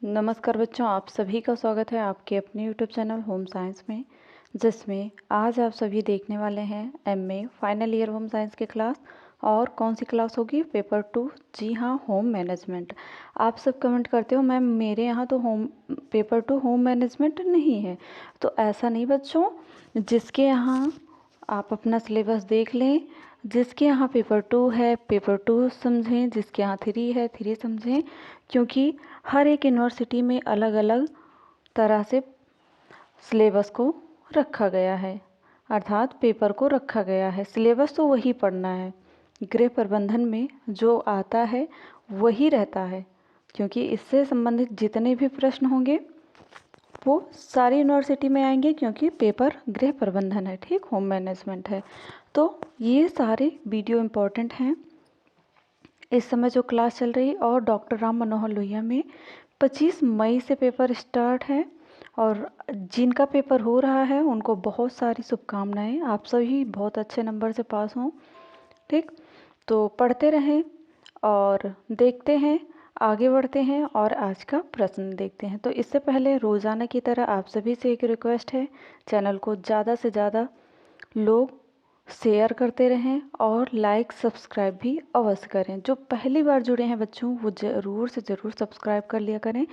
नमस्कार बच्चों, आप सभी का स्वागत है आपके अपने यूट्यूब चैनल होम साइंस में, जिसमें आज आप सभी देखने वाले हैं MA final year home science की क्लास। और कौन सी क्लास होगी? पेपर 2। जी हाँ, होम मैनेजमेंट। आप सब कमेंट करते हो मैम मेरे यहाँ तो पेपर 2 होम मैनेजमेंट नहीं है। तो ऐसा नहीं बच्चों, जिसके यहाँ आप अपना सिलेबस देख लें, जिसके यहाँ पेपर 2 है पेपर 2 समझें, जिसके यहाँ 3 है 3 समझें, क्योंकि हर एक यूनिवर्सिटी में अलग अलग तरह से सिलेबस को रखा गया है, अर्थात पेपर को रखा गया है। सिलेबस तो वही पढ़ना है, गृह प्रबंधन में जो आता है वही रहता है, क्योंकि इससे संबंधित जितने भी प्रश्न होंगे वो सारी यूनिवर्सिटी में आएंगे, क्योंकि पेपर गृह प्रबंधन है, ठीक, होम मैनेजमेंट है। तो ये सारे वीडियो इम्पोर्टेंट हैं। इस समय जो क्लास चल रही और डॉक्टर राम मनोहर लोहिया में 25 मई से पेपर स्टार्ट है, और जिनका पेपर हो रहा है उनको बहुत सारी शुभकामनाएं। आप सभी बहुत अच्छे नंबर से पास हों, ठीक। तो पढ़ते रहें और देखते हैं, आगे बढ़ते हैं और आज का प्रश्न देखते हैं। तो इससे पहले रोज़ाना की तरह आप सभी से एक रिक्वेस्ट है, चैनल को ज़्यादा से ज़्यादा लोग शेयर करते रहें और लाइक सब्सक्राइब भी अवश्य करें। जो पहली बार जुड़े हैं बच्चों वो ज़रूर से ज़रूर सब्सक्राइब कर लिया करें,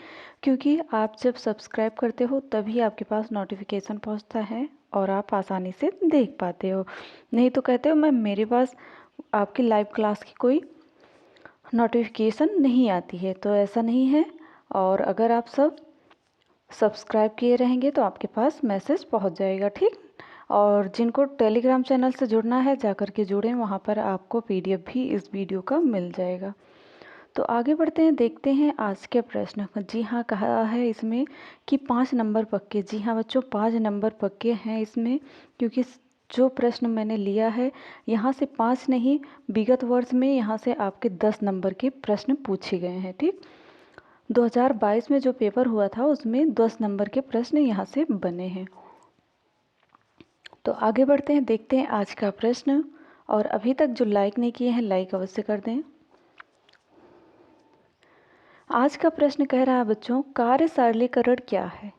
क्योंकि आप जब सब्सक्राइब करते हो तभी आपके पास नोटिफिकेशन पहुंचता है और आप आसानी से देख पाते हो। नहीं तो कहते हो मैम मेरे पास आपकी लाइव क्लास की कोई नोटिफिकेशन नहीं आती है, तो ऐसा नहीं है। और अगर आप सब सब्सक्राइब किए रहेंगे तो आपके पास मैसेज पहुंच जाएगा, ठीक। और जिनको टेलीग्राम चैनल से जुड़ना है जाकर के जुड़ें, वहाँ पर आपको पीडीएफ भी इस वीडियो का मिल जाएगा। तो आगे बढ़ते हैं, देखते हैं आज के प्रश्न। जी हाँ, कहा है इसमें कि 5 नंबर पक्के। जी हाँ बच्चों, 5 नंबर पक्के हैं इसमें, क्योंकि जो प्रश्न मैंने लिया है यहाँ से 5 नहीं, विगत वर्ष में यहाँ से आपके 10 नंबर के प्रश्न पूछे गए हैं, ठीक। 2022 में जो पेपर हुआ था उसमें 10 नंबर के प्रश्न यहाँ से बने हैं। तो आगे बढ़ते हैं, देखते हैं आज का प्रश्न। और अभी तक जो लाइक नहीं किए हैं लाइक अवश्य कर दें। आज का प्रश्न कह रहा है बच्चों, कार्य सरलीकरण क्या है?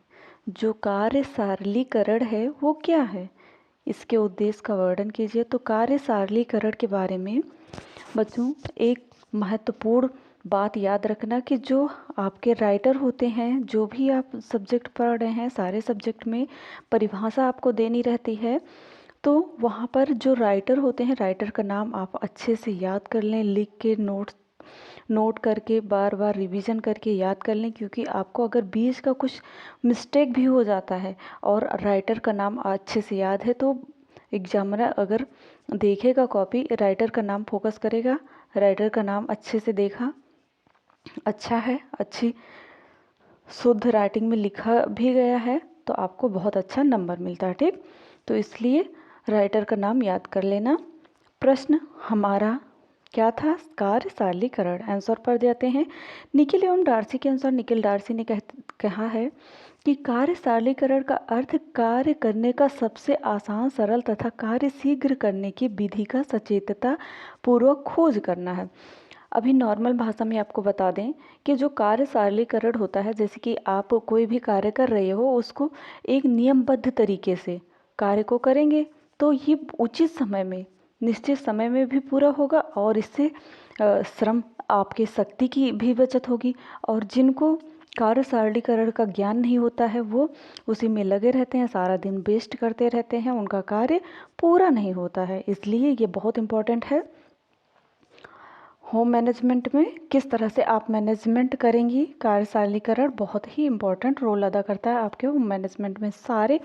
जो कार्य सरलीकरण है वो क्या है? इसके उद्देश्य का वर्णन कीजिए। तो कार्य सरलीकरण के बारे में बच्चों एक महत्वपूर्ण बात याद रखना कि जो आपके राइटर होते हैं, जो भी आप सब्जेक्ट पढ़ रहे हैं, सारे सब्जेक्ट में परिभाषा आपको देनी रहती है। तो वहाँ पर जो राइटर होते हैं, राइटर का नाम आप अच्छे से याद कर लें, लिख के नोट करके बार बार रिवीजन करके याद कर लें, क्योंकि आपको अगर बीच का कुछ मिस्टेक भी हो जाता है और राइटर का नाम अच्छे से याद है तो एग्जामिनर अगर देखेगा कॉपी, राइटर का नाम फोकस करेगा, राइटर का नाम अच्छे से देखा, अच्छा है, अच्छी शुद्ध राइटिंग में लिखा भी गया है, तो आपको बहुत अच्छा नंबर मिलता है, ठीक। तो इसलिए राइटर का नाम याद कर लेना। प्रश्न हमारा क्या था? कार्य सरलीकरण। आंसर पर जाते हैं। निखिल एवं डार्सी के अनुसार, निखिल डार्सी ने कहा है कि कार्य सरलीकरण का अर्थ कार्य करने का सबसे आसान, सरल तथा कार्य शीघ्र करने की विधि का सचेतता पूर्वक खोज करना है। अभी नॉर्मल भाषा में आपको बता दें कि जो कार्य सरलीकरण होता है, जैसे कि आप कोई भी कार्य कर रहे हो उसको एक नियमबद्ध तरीके से कार्य को करेंगे तो ये उचित समय में, निश्चित समय में भी पूरा होगा, और इससे श्रम, आपके शक्ति की भी बचत होगी। और जिनको कार्य सरलीकरण का ज्ञान नहीं होता है वो उसी में लगे रहते हैं, सारा दिन वेस्ट करते रहते हैं, उनका कार्य पूरा नहीं होता है। इसलिए ये बहुत इम्पोर्टेंट है। होम मैनेजमेंट में किस तरह से आप मैनेजमेंट करेंगी, कार्य सरलीकरण बहुत ही इम्पोर्टेंट रोल अदा करता है आपके होम मैनेजमेंट में। सारे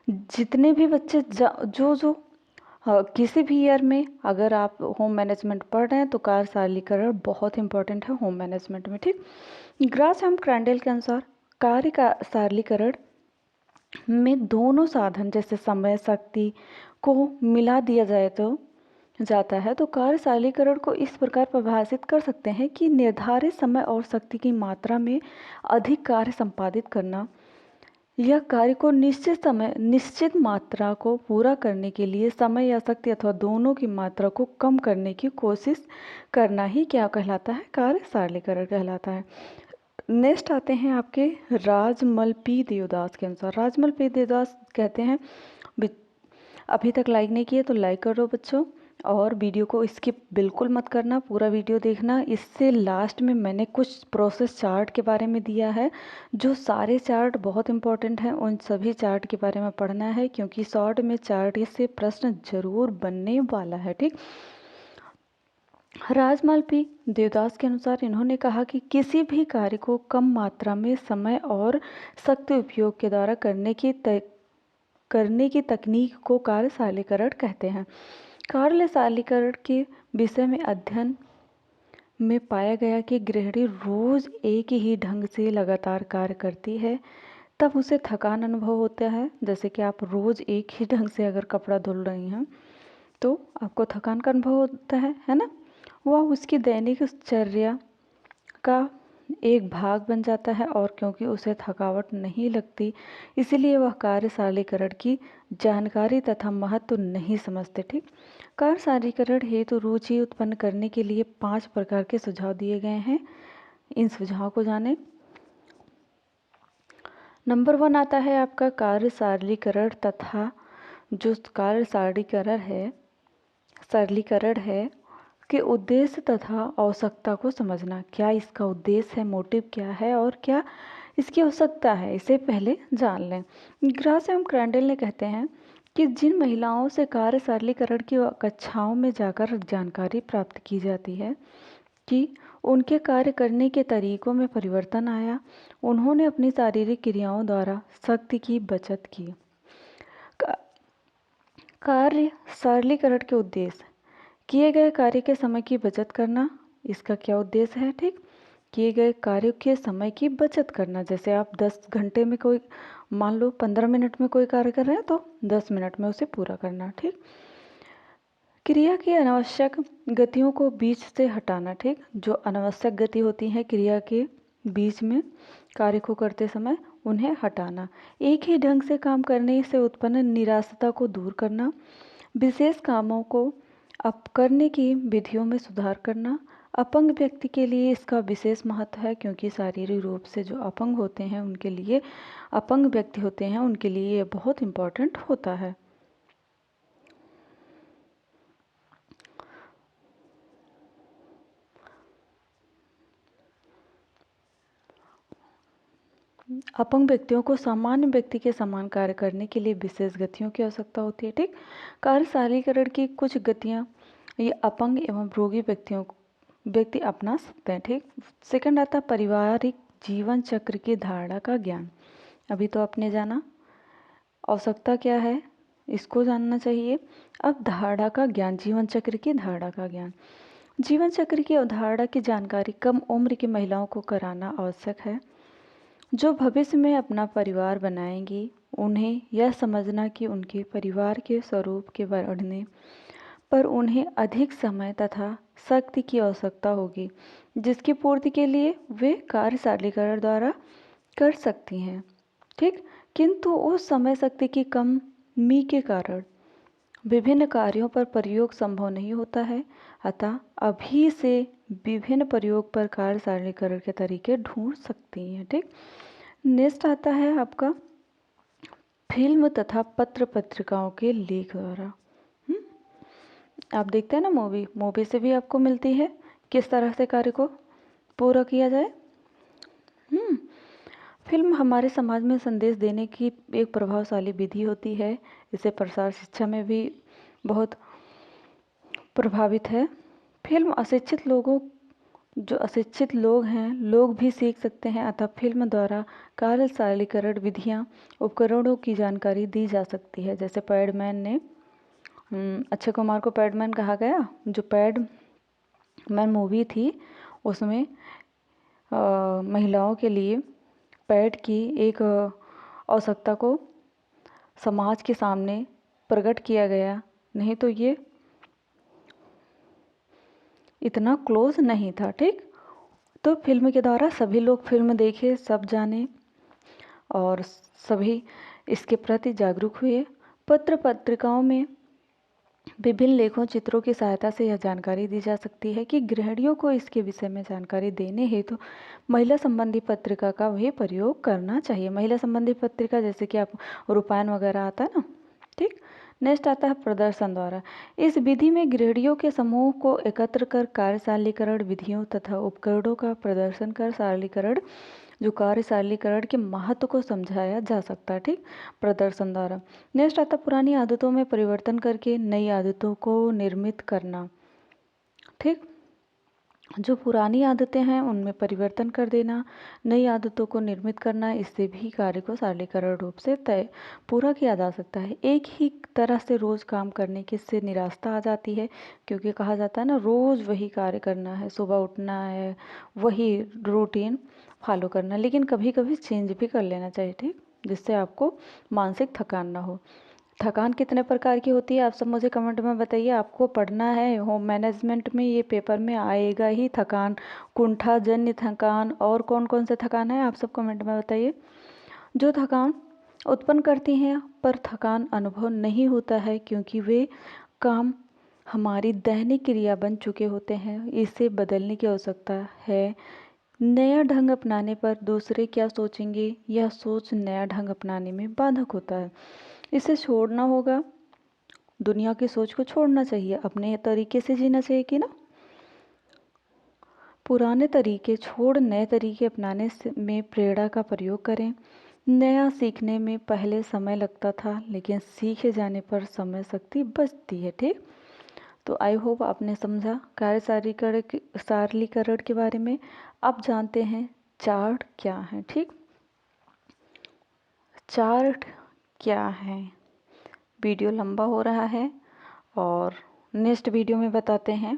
जितने भी बच्चे जो किसी भी ईयर में अगर आप होम मैनेजमेंट पढ़ रहे हैं तो कार्य सरलीकरण बहुत इंपॉर्टेंट है होम मैनेजमेंट में, ठीक। ग्रासहम क्रैंडल के अनुसार कार्य का सरलीकरण में दोनों साधन जैसे समय शक्ति को मिला दिया जाए तो जाता है, तो कार्य सरलीकरण को इस प्रकार परिभाषित कर सकते हैं कि निर्धारित समय और शक्ति की मात्रा में अधिक कार्य संपादित करना, यह कार्य को निश्चित समय, निश्चित मात्रा को पूरा करने के लिए समय या शक्ति अथवा दोनों की मात्रा को कम करने की कोशिश करना ही क्या कहलाता है? कार्य सरलीकरण कहलाता है। नेक्स्ट आते हैं आपके राजमल पी देवदास के अनुसार। राजमल पी देवदास कहते हैं, अभी तक लाइक नहीं किए तो लाइक कर दो बच्चों, और वीडियो को स्किप बिल्कुल मत करना, पूरा वीडियो देखना। इससे लास्ट में मैंने कुछ प्रोसेस चार्ट के बारे में दिया है, जो सारे चार्ट बहुत इंपॉर्टेंट हैं, उन सभी चार्ट के बारे में पढ़ना है, क्योंकि शॉर्ट में चार्ट से प्रश्न जरूर बनने वाला है। ठीक, राजमल पी देवदास के अनुसार इन्होंने कहा कि किसी भी कार्य को कम मात्रा में समय और सख्त उपयोग के द्वारा करने की तकनीक को कार्यशालीकरण कहते हैं। कार्यशालीकरण के विषय में अध्ययन में पाया गया कि गृहिणी रोज एक ही ढंग से लगातार कार्य करती है तब उसे थकान अनुभव होता है। जैसे कि आप रोज एक ही ढंग से अगर कपड़ा धुल रही हैं तो आपको थकान का अनुभव होता है ना। वह उसकी दैनिक चर्या का एक भाग बन जाता है, और क्योंकि उसे थकावट नहीं लगती इसलिए वह कार्यशालीकरण की जानकारी तथा महत्व नहीं समझते। ठीक, कार्यशालीकरण हेतु रुचि उत्पन्न करने के लिए 5 प्रकार के सुझाव दिए गए हैं। इन सुझाव को जानें। नंबर 1 आता है आपका कार्यशालीकरण तथा जो सरलीकरण है के उद्देश्य तथा आवश्यकता को समझना। क्या इसका उद्देश्य है, मोटिव क्या है और क्या इसकी आवश्यकता है, इसे पहले जान लें। ग्रास एवं क्रैंडल ने कहते हैं कि जिन महिलाओं से कार्यशालीकरण की कक्षाओं में जाकर जानकारी प्राप्त की जाती है कि उनके कार्य करने के तरीकों में परिवर्तन आया, उन्होंने अपनी शारीरिक क्रियाओं द्वारा शक्ति की बचत की। कार्य सरलीकरण के उद्देश्य, किए गए कार्य के समय की बचत करना, इसका क्या उद्देश्य है। ठीक, किए गए कार्य के समय की बचत करना। जैसे आप 10 घंटे में कोई, मान लो 15 मिनट में कोई कार्य कर रहे हैं तो 10 मिनट में उसे पूरा करना। ठीक, क्रिया की अनावश्यक गतियों को बीच से हटाना। ठीक, जो अनावश्यक गति होती है क्रिया के बीच में कार्य को करते समय, उन्हें हटाना। एक ही ढंग से काम करने से उत्पन्न निराशा को दूर करना, विशेष कामों को अब करने की विधियों में सुधार करना। अपंग व्यक्ति के लिए इसका विशेष महत्व है, क्योंकि शारीरिक रूप से जो अपंग होते हैं उनके लिए, अपंग व्यक्ति होते हैं उनके लिए ये बहुत इम्पोर्टेंट होता है। अपंग व्यक्तियों को सामान्य व्यक्ति के समान कार्य करने के लिए विशेष गतियों की आवश्यकता होती है। ठीक, कार्यशालीकरण की कुछ गतियाँ ये अपंग एवं रोगी व्यक्ति अपना सकते हैं। ठीक, सेकंड आता है पारिवारिक जीवन चक्र की धारणा का ज्ञान। अभी तो आपने जाना आवश्यकता क्या है, इसको जानना चाहिए। अब धारणा का ज्ञान, जीवन चक्र की धारणा का ज्ञान। जीवन चक्र की अवधारणा की जानकारी कम उम्र की महिलाओं को कराना आवश्यक है। जो भविष्य में अपना परिवार बनाएंगी, उन्हें यह समझना कि उनके परिवार के स्वरूप के बढ़ने पर उन्हें अधिक समय तथा शक्ति की आवश्यकता होगी, जिसकी पूर्ति के लिए वे कार्यशालीकरण द्वारा कर सकती हैं। ठीक, किंतु उस समय शक्ति की कमी के कारण विभिन्न कार्यों पर प्रयोग संभव नहीं होता है। अतः अभी से विभिन्न प्रयोग पर कार्यशालीकरण के तरीके ढूंढ सकती हैं। ठीक, नेक्स्ट आता है आपका फिल्म तथा पत्र पत्रिकाओं के लेख द्वारा। आप देखते हैं ना मूवी से भी आपको मिलती है किस तरह से कार्य को पूरा किया जाए। फिल्म हमारे समाज में संदेश देने की एक प्रभावशाली विधि होती है। इसे प्रसार शिक्षा में भी बहुत प्रभावित है। फिल्म जो अशिक्षित लोग हैं, लोग भी सीख सकते हैं। अतः फिल्म द्वारा कार्यशालीकरण विधियाँ, उपकरणों की जानकारी दी जा सकती है। जैसे पैडमैन ने, अक्षय कुमार को पैडमैन कहा गया। जो पैडमैन मूवी थी उसमें महिलाओं के लिए पैड की एक आवश्यकता को समाज के सामने प्रकट किया गया, नहीं तो ये इतना क्लोज नहीं था। ठीक, तो फिल्म के द्वारा सभी लोग फिल्म देखे, सब जाने और सभी इसके प्रति जागरूक हुए। पत्र पत्रिकाओं में विभिन्न लेखों चित्रों की सहायता से यह जानकारी दी जा सकती है कि गृहिणियों को इसके विषय में जानकारी देने हेतु महिला संबंधी पत्रिका का भी प्रयोग करना चाहिए। महिला संबंधी पत्रिका जैसे कि आप रूपायन वगैरह आता है ना, ठीक। नेक्स्ट आता है प्रदर्शन द्वारा। इस विधि में गृहिणियों के समूह को एकत्र कर कार्यशालीकरण विधियों तथा उपकरणों का प्रदर्शन कर सरलीकरण जो कार्यशालीकरण के महत्व को समझाया जा सकता है, ठीक, प्रदर्शन द्वारा। नेक्स्ट आता पुरानी आदतों में परिवर्तन करके नई आदतों को निर्मित करना, ठीक। जो पुरानी आदतें हैं उनमें परिवर्तन कर देना, नई आदतों को निर्मित करना, इससे भी कार्य को सरलीकरण रूप से तय पूरा किया जा सकता है। एक ही तरह से रोज़ काम करने की इससे निराशा आ जाती है, क्योंकि कहा जाता है ना रोज़ वही कार्य करना है, सुबह उठना है, वही रूटीन फॉलो करना, लेकिन कभी कभी चेंज भी कर लेना चाहिए, ठीक, जिससे आपको मानसिक थकान ना हो। थकान कितने प्रकार की होती है आप सब मुझे कमेंट में बताइए। आपको पढ़ना है, होम मैनेजमेंट में ये पेपर में आएगा ही थकान, कुंठाजन्य थकान, और कौन कौन से थकान है आप सब कमेंट में बताइए। जो थकान उत्पन्न करती हैं पर थकान अनुभव नहीं होता है क्योंकि वे काम हमारी दैनिक क्रिया बन चुके होते हैं, इसे बदलने की आवश्यकता है। नया ढंग अपनाने पर दूसरे क्या सोचेंगे, यह सोच नया ढंग अपनाने में बाधक होता है। इसे छोड़ना होगा, दुनिया की सोच को छोड़ना चाहिए, अपने तरीके से जीना चाहिए कि ना। पुराने तरीके छोड़ नए तरीके अपनाने में प्रेरणा का प्रयोग करें। नया सीखने में पहले समय लगता था, लेकिन सीखे जाने पर समय शक्ति बचती है, ठीक। तो आई होप आपने समझा सरलीकरण के बारे में। अब जानते हैं चार्ट क्या है, ठीक। चार्ट क्या है, वीडियो लंबा हो रहा है और नेक्स्ट वीडियो में बताते हैं।